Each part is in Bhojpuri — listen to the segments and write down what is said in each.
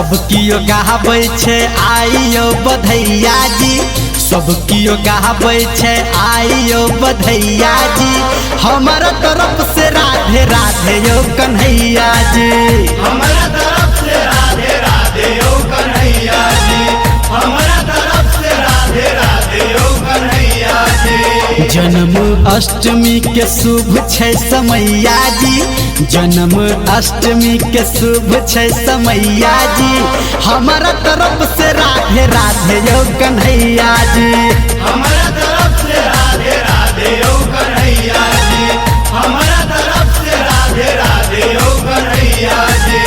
सब कियो गाबै छे आइयो बधैया जी, सब कियो गाबै छे आइयो बधैया जी, हमारा तरफ से राधे राधे यो कन्हैया जी, हमारा तरफ से राधे राधे ओ कन्हैया जी, हमारा तरफ से राधे राधे ओ कन्हैया जी। जन्म अष्टमी के शुभ छै समैया जी, जन्म अष्टमी के शुभ छै समैया जी, हमारा तरफ से राधे राधे यो कन्हैया जी, हमारा तरफ से राधे राधे ओ कन्हैया जी, हमारा तरफ से राधे राधे ओ Kanhaiya ji.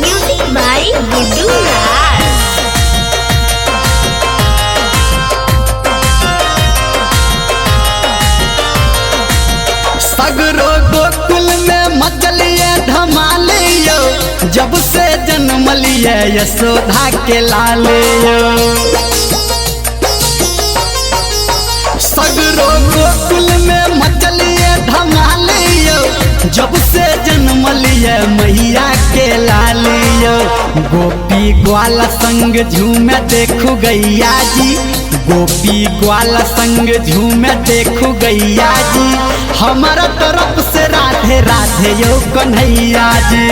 Music by Gudu Raj. सगरो गोकुल में मचलिए धमालियो, जब से जन्म लिए यशोदा के लालियो, सगरो गोकुल में मचलिए धमालियो, जब से जन्म लिए मैया के लालियो, गोपी ग्वाला संग झूमे देखू गैया जी, गोपी ग्वाला संग झूमे देखू गैया जी, हमारा तरफ से राधे राधे यो कन्हैया जी,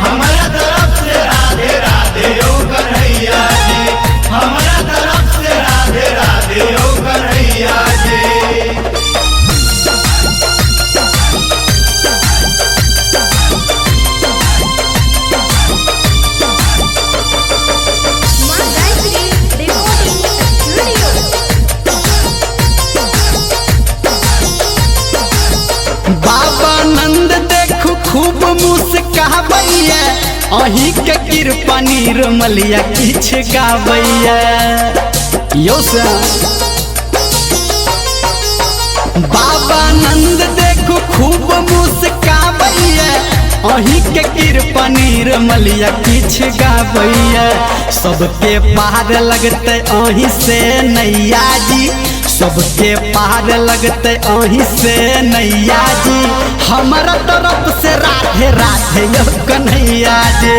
हमारा तरफ से राधे राधे ओ कन्हैया जी, हमारा तरफ से राधे राधे ओ कन्हैया जी। माँ गायत्री रिकॉर्डिंग स्टूडियो। बाबा नंद देखू खूब मुस्काबैया, अही के कृपा निर्मलिया किछ गाबैया यो से। बाबा नंद देखू खूब मुस्काबैया, अही के कृपा निर्मलिया किछ गाबैया, सबके पार लगते अही से नैया जी, सबके पार लगते अही से नैया जी, हमारा तरफ से राधे राधे यो कन्हैया जी,